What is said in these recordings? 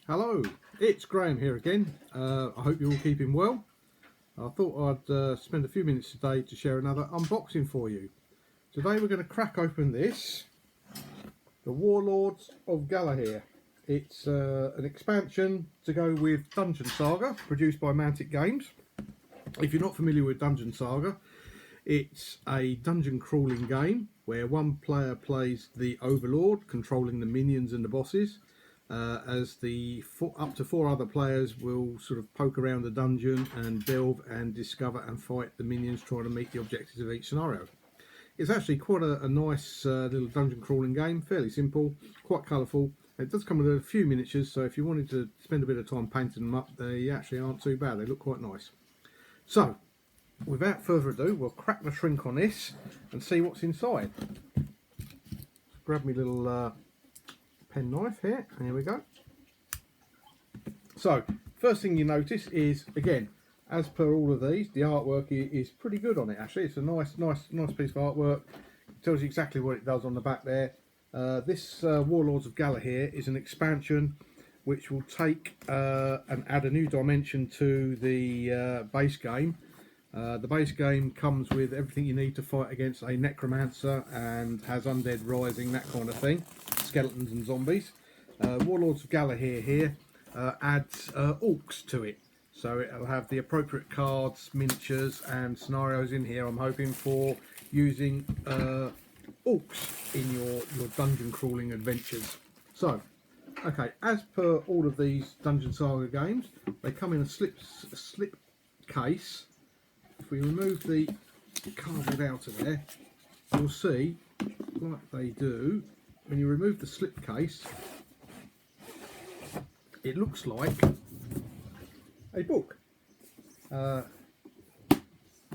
Hello, it's Graham here again. I hope you're all keeping well. I thought I'd spend a few minutes today to share another unboxing for you. Today we're going to crack open this, the Warlords of Galahir. It's an expansion to go with Dungeon Saga, produced by Mantic Games. If you're not familiar with Dungeon Saga, it's a dungeon crawling game where one player plays the Overlord, controlling the minions and the bosses, as up to four other players will sort of poke around the dungeon and delve and discover and fight the minions, trying to meet the objectives of each scenario. It's actually quite a nice little dungeon crawling game, fairly simple, quite colourful. It does come with a few miniatures, so if you wanted to spend a bit of time painting them up, they actually aren't too bad. They look quite nice. So, without further ado, we'll crack the shrink on this and see what's inside. Grab me little pen knife here. Here we go. So, first thing you notice is, again, as per all of these, the artwork is pretty good on it. Actually, it's a nice piece of artwork. It tells you exactly what it does on the back there. This Warlords of Galahir is an expansion which will take and add a new dimension to the base game. The base game comes with everything you need to fight against a necromancer and has undead rising, that kind of thing, skeletons and zombies. Warlords of Galahir here adds orcs to it, so it'll have the appropriate cards, miniatures and scenarios in here. I'm hoping for using orcs in your dungeon crawling adventures. So, okay, as per all of these Dungeon Saga games, they come in a slip case. If we remove the cardboard out of there, you'll see, like they do, when you remove the slip case, it looks like a book. Little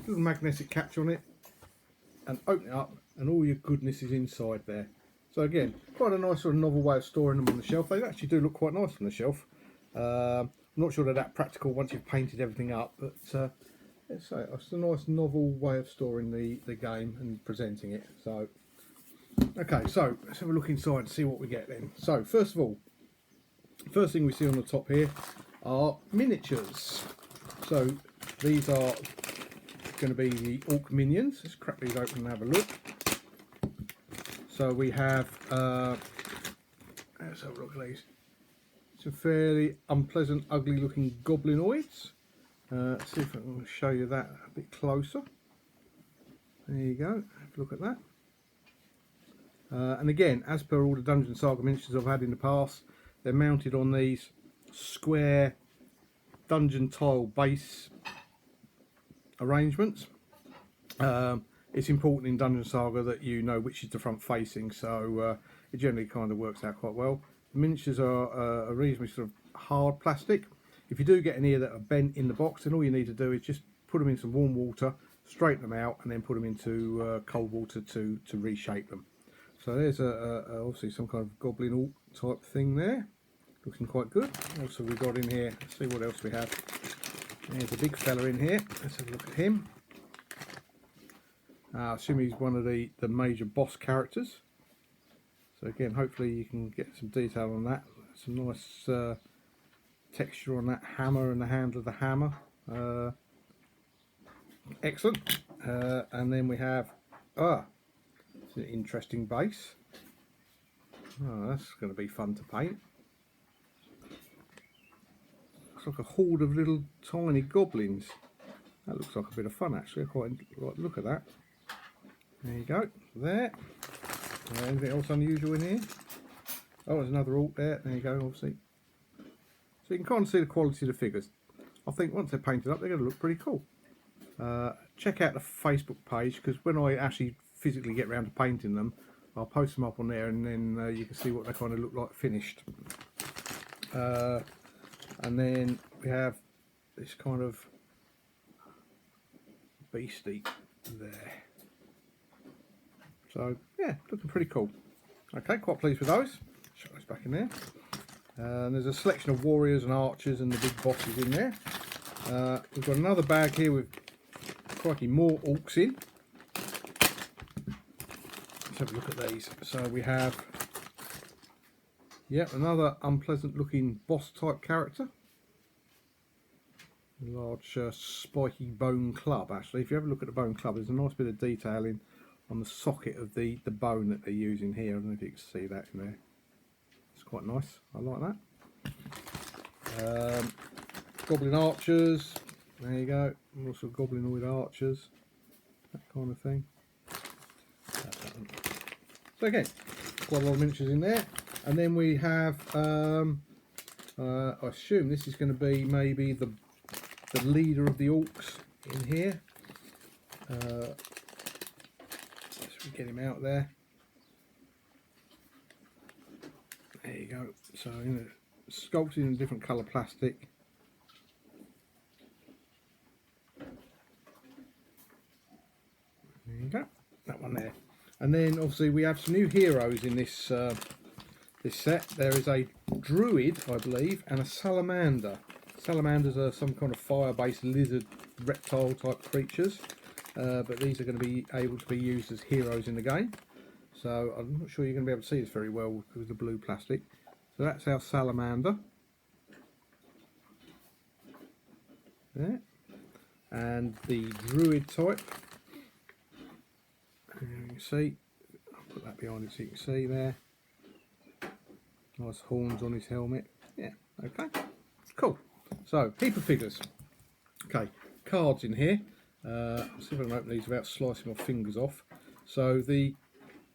magnetic catch on it, and open it up, and all your goodness is inside there. So again, quite a nice sort of novel way of storing them on the shelf. They actually do look quite nice on the shelf. I'm not sure they're that practical once you've painted everything up, but it's a nice novel way of storing the game and presenting it. So, okay, so let's have a look inside and see what we get then. So first of all, first thing we see on the top here are miniatures. So these are going to be the orc minions. Let's crack these open and have a look. So we have, let's have a look at these. Some fairly unpleasant, ugly looking goblinoids. Let's see if I can show you that a bit closer. There you go, have a look at that. And again, as per all the Dungeon Saga miniatures I've had in the past, they're mounted on these square dungeon tile base arrangements. It's important in Dungeon Saga that you know which is the front facing, so it generally kind of works out quite well. The miniatures are a reasonably sort of hard plastic. If you do get any that are bent in the box, then all you need to do is just put them in some warm water, straighten them out, and then put them into cold water to reshape them. So there's obviously some kind of goblin orc type thing there, looking quite good. What else have we got in here? Let's see what else we have. There's a big fella in here. Let's have a look at him. I assume he's one of the major boss characters. So again, hopefully you can get some detail on that. Some nice texture on that hammer and the handle of the hammer. Excellent. And then we have it's an interesting base. Oh, that's going to be fun to paint. Looks like a horde of little tiny goblins. That looks like a bit of fun actually. I quite like the look at that. There you go. There. Anything else unusual in here? Oh, there's another alt there. There you go, obviously. So you can kind of see the quality of the figures. I think once they're painted up, they're going to look pretty cool. Check out the Facebook page, because when I actually physically get around to painting them, I'll post them up on there, and then you can see what they kind of look like finished. And then we have this kind of beastie there. So yeah, looking pretty cool. Okay, quite pleased with those. Shut those back in there. And there's a selection of warriors and archers and the big bosses in there. We've got another bag here with quite more orcs in. Let's have a look at these. So we have Yep, another unpleasant looking boss type character. Large spiky bone club. Actually, if you have a look at the bone club, there's a nice bit of detailing on the socket of the bone that they're using here. I don't know if you can see that in there. It's quite nice. I like that. Goblin archers. There you go. Also goblinoid archers. That kind of thing. So again, quite a lot of miniatures in there. And then we have, I assume this is going to be maybe the leader of the orcs in here. Let's get him out there. There you go. So sculpted in a different colour plastic. There you go. That one there. And then obviously we have some new heroes in this this set. There is a druid, I believe, and a salamander. Salamanders are some kind of fire-based lizard reptile type creatures, but these are going to be able to be used as heroes in the game. So I'm not sure you're going to be able to see this very well with the blue plastic. So that's our salamander. There. And the druid type. You can see, I'll put that behind it so you can see there. Nice horns on his helmet. Yeah, okay. Cool. So, heap of figures. Okay, cards in here. Let's see if I can open these without slicing my fingers off. So, the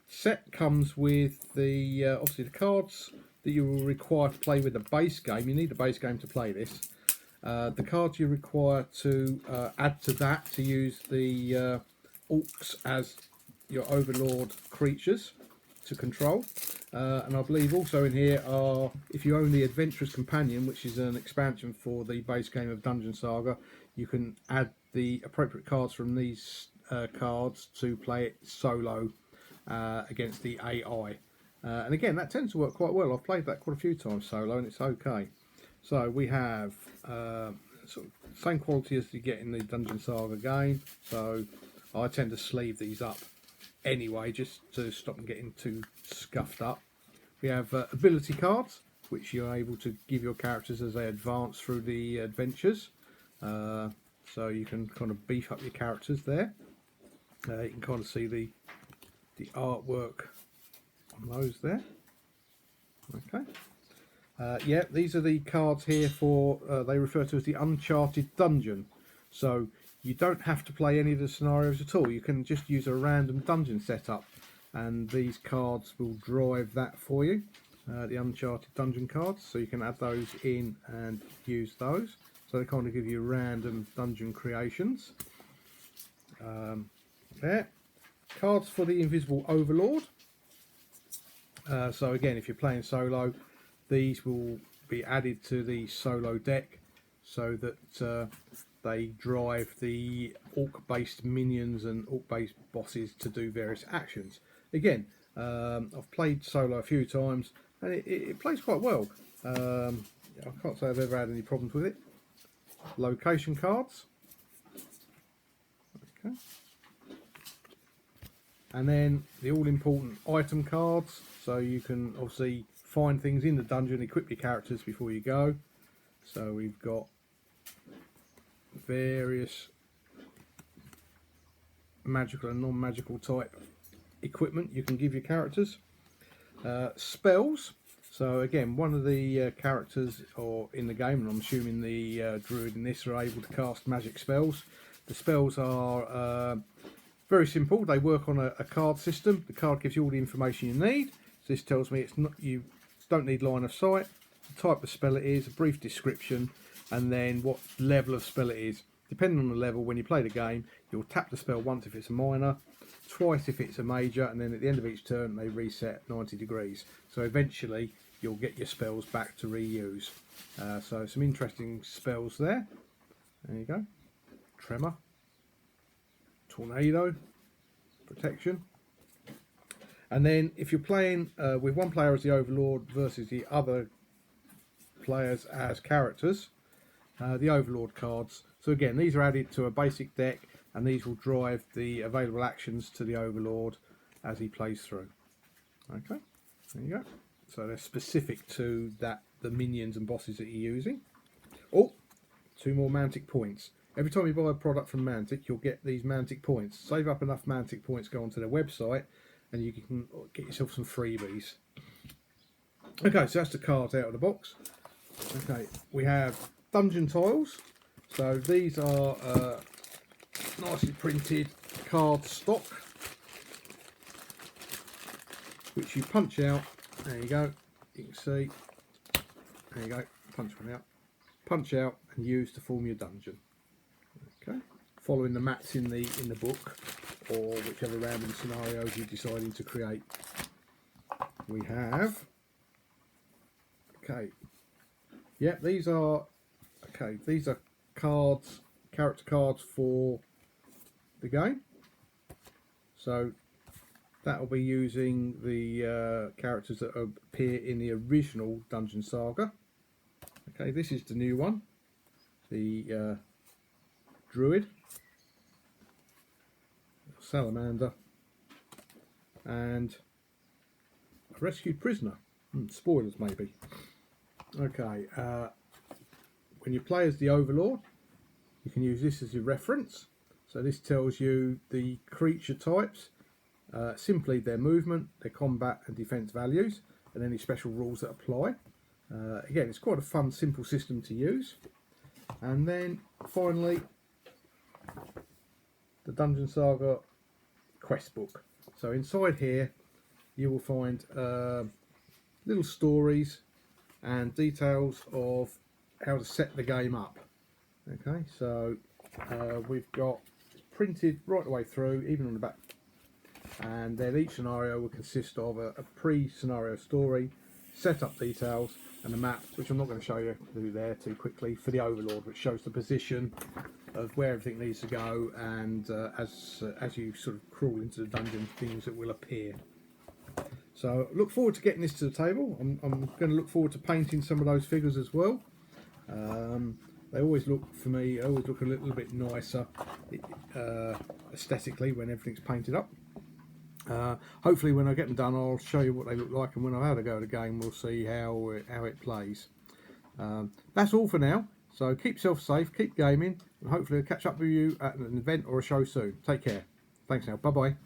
set comes with the obviously the cards that you will require to play with the base game. You need a base game to play this. The cards you require to add to that to use the orcs as your Overlord creatures to control. And I believe also in here are, if you own the Adventurous Companion, which is an expansion for the base game of Dungeon Saga, you can add the appropriate cards from these cards to play it solo against the AI. And again, that tends to work quite well. I've played that quite a few times solo and it's okay. So we have sort of same quality as you get in the Dungeon Saga game. So I tend to sleeve these up anyway, just to stop them getting too scuffed up. We have ability cards, which you're able to give your characters as they advance through the adventures. So you can kind of beef up your characters there. You can kind of see the artwork on those there. Okay. Yeah, these are the cards here for, they refer to as the Uncharted Dungeon. So you don't have to play any of the scenarios at all. You can just use a random dungeon setup, and these cards will drive that for you. The Uncharted Dungeon cards, so you can add those in and use those. So they kind of give you random dungeon creations. There. Cards for the Invisible Overlord. So again, if you're playing solo, these will be added to the solo deck so that they drive the orc-based minions and orc-based bosses to do various actions. Again, I've played solo a few times and it plays quite well. I can't say I've ever had any problems with it. Location cards. Okay. And then the all-important item cards, so you can obviously find things in the dungeon, equip your characters before you go. So we've got various magical and non-magical type equipment you can give your characters. Spells. So again, one of the characters or in the game, and I'm assuming the druid in this, are able to cast magic spells. The spells are very simple. They work on a card system. The card gives you all the information you need. So this tells me it's not, you don't need line of sight, the type of spell it is, a brief description, and then what level of spell it is. Depending on the level, when you play the game, you'll tap the spell once if it's a minor, twice if it's a major, and then at the end of each turn they reset 90 degrees. So eventually you'll get your spells back to reuse. So some interesting spells there. There you go. Tremor. Tornado. Protection. And then if you're playing with one player as the Overlord versus the other players as characters, the Overlord cards. So again, these are added to a basic deck, and these will drive the available actions to the Overlord as he plays through. Okay, there you go. so they're specific to the minions and bosses that you're using. Oh, 2 more Mantic points. Every time you buy a product from Mantic, you'll get these Mantic points. Save up enough Mantic points, go onto their website, and you can get yourself some freebies. Okay, so that's the cards out of the box. Okay, we have dungeon tiles. So these are nicely printed card stock, which you punch out. There you go. You can see. There you go. Punch one out. Punch out and use to form your dungeon. Okay. Following the maps in the book, or whichever random scenarios you're deciding to create. We have. Okay. Yep, these are. Okay, these are cards, character cards for the game. So that will be using the characters that appear in the original Dungeon Saga. Okay, this is the new one, the Druid, Salamander, and a rescued prisoner. Spoilers maybe. Okay, when you play as the Overlord, you can use this as your reference. So this tells you the creature types, simply their movement, their combat and defense values, and any special rules that apply. Again, it's quite a fun, simple system to use. And then finally, the Dungeon Saga quest book. So inside here, you will find little stories and details of how to set the game up. Okay, so we've got printed right the way through, even on the back, and then each scenario will consist of a pre-scenario story, setup details, and a map, which I'm not going to show you there too quickly, for the Overlord, which shows the position of where everything needs to go, and as you sort of crawl into the dungeon, things that will appear. So look forward to getting this to the table. I'm going to look forward to painting some of those figures as well. They always look, for me, a little bit nicer aesthetically when everything's painted up. Hopefully when I get them done, I'll show you what they look like, and when I've had a go at the game, we'll see how it plays. That's all for now, so keep yourself safe, keep gaming, and hopefully I'll catch up with you at an event or a show soon. Take care. Thanks now, bye bye.